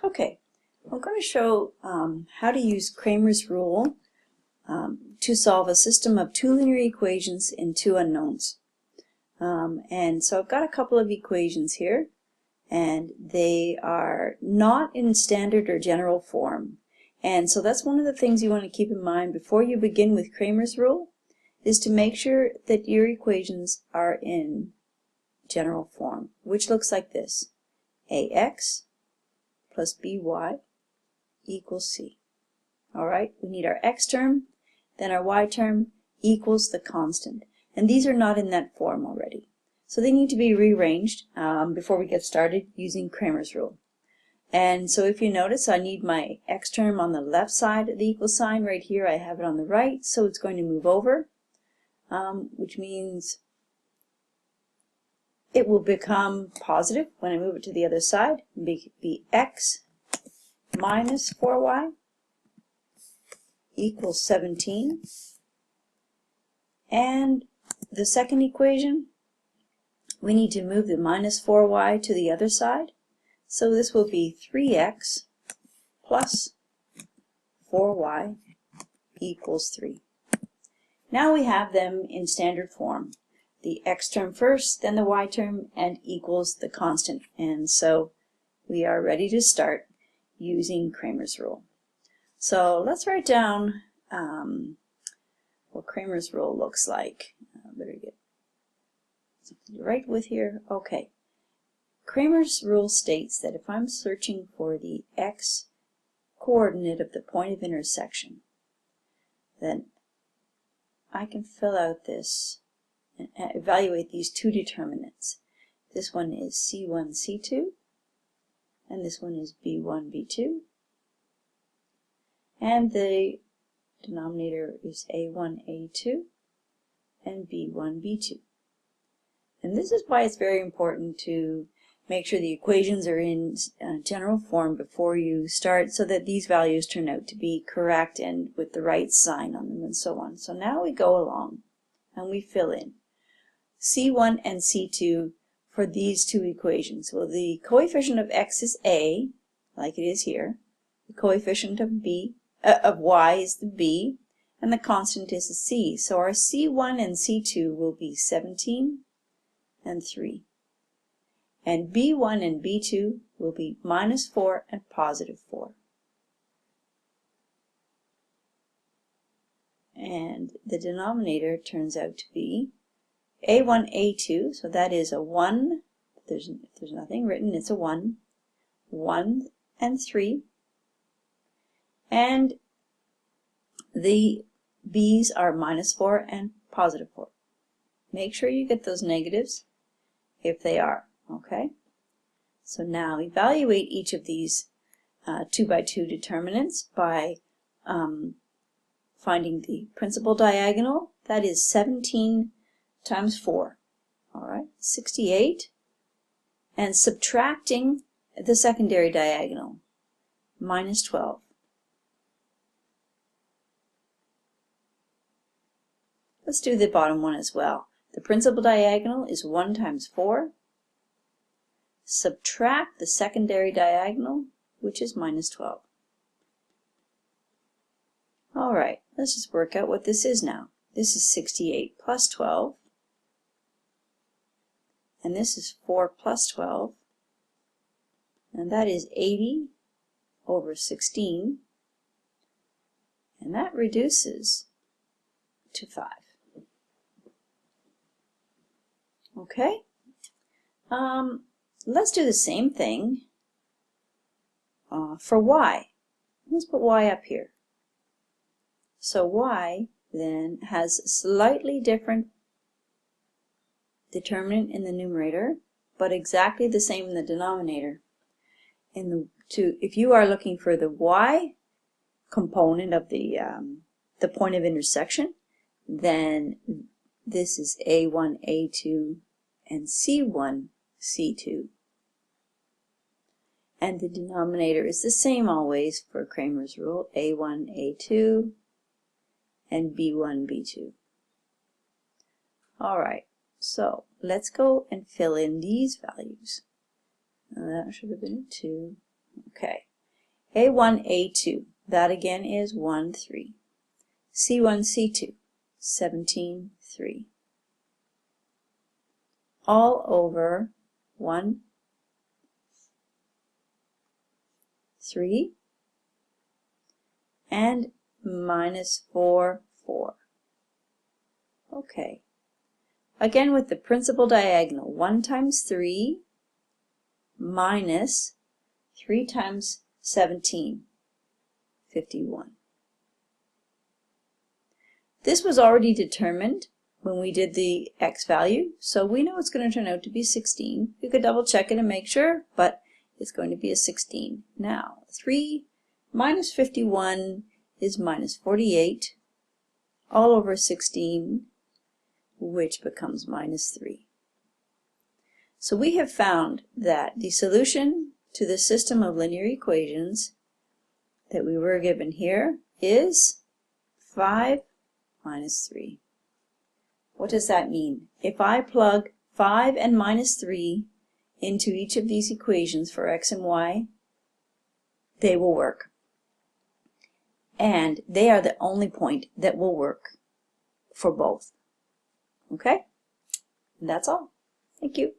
Okay, I'm going to show how to use Cramer's rule to solve a system of two linear equations in two unknowns. And so I've got a couple of equations here, and they are not in standard or general form. And so that's one of the things you want to keep in mind before you begin with Cramer's rule, is to make sure that your equations are in general form, which looks like this: ax plus by equals c. Alright, we need our x term, then our y term equals the constant. And these are not in that form already. So they need to be rearranged before we get started using Cramer's rule. And so if you notice, I need my x term on the left side of the equal sign. Right here I have it on the right, so it's going to move over, which means it will become positive when I move it to the other side. Be x minus 4y equals 17. And the second equation, we need to move the minus 4y to the other side. So this will be 3x plus 4y equals 3. Now we have them in standard form. The x term first, then the y term, and equals the constant. And so we are ready to start using Cramer's rule. So let's write down what Cramer's rule looks like. Better get something to write with here. Okay. Cramer's rule states that if I'm searching for the x coordinate of the point of intersection, then I can fill out this and evaluate these two determinants. This one is C1, C2, and this one is B1, B2. And the denominator is A1, A2, and B1, B2. And this is why it's very important to make sure the equations are in general form before you start, so that these values turn out to be correct and with the right sign on them and so on. So now we go along and we fill in C1 and C2 for these two equations. Well, the coefficient of x is a, like it is here. The coefficient of y is the b, and the constant is a c. So our C1 and C2 will be 17 and 3. And B1 and B2 will be minus 4 and positive 4. And the denominator turns out to be A1, A2, so that is a 1. If there's nothing written, it's a 1. 1 and 3. And the b's are minus 4 and positive 4. Make sure you get those negatives if they are. Okay, so now evaluate each of these 2 by 2 determinants by finding the principal diagonal. That is 17 times 4. All right, 68. And subtracting the secondary diagonal, minus 12. Let's do the bottom one as well. The principal diagonal is 1 times 4. Subtract the secondary diagonal, which is minus 12. All right, let's just work out what this is now. This is 68 plus 12, and this is 4 plus 12, and that is 80 over 16, and that reduces to 5. Okay? Let's do the same thing for y. Let's put y up here. So y then has a slightly different determinant in the numerator, but exactly the same in the denominator. If you are looking for the y component of the point of intersection, then this is A1, A2, and C1, C2. And the denominator is the same always for Cramer's rule, A1, A2, and B1, B2. All right, so let's go and fill in these values. That should have been a 2. Okay, A1, A2, that again is 1, 3. C1, C2, 17, 3. All over 1, 3, and minus 4, 4. Okay. Again with the principal diagonal, 1 times 3 minus 3 times 17, 51. This was already determined when we did the x value, so we know it's going to turn out to be 16. You could double check it and make sure, but it's going to be a 16. Now, 3 minus 51 is minus 48, all over 16, which becomes minus 3. So we have found that the solution to the system of linear equations that we were given here is 5 minus 3. What does that mean? If I plug 5 and minus 3 into each of these equations for x and y, they will work. And they are the only point that will work for both. Okay? And that's all. Thank you.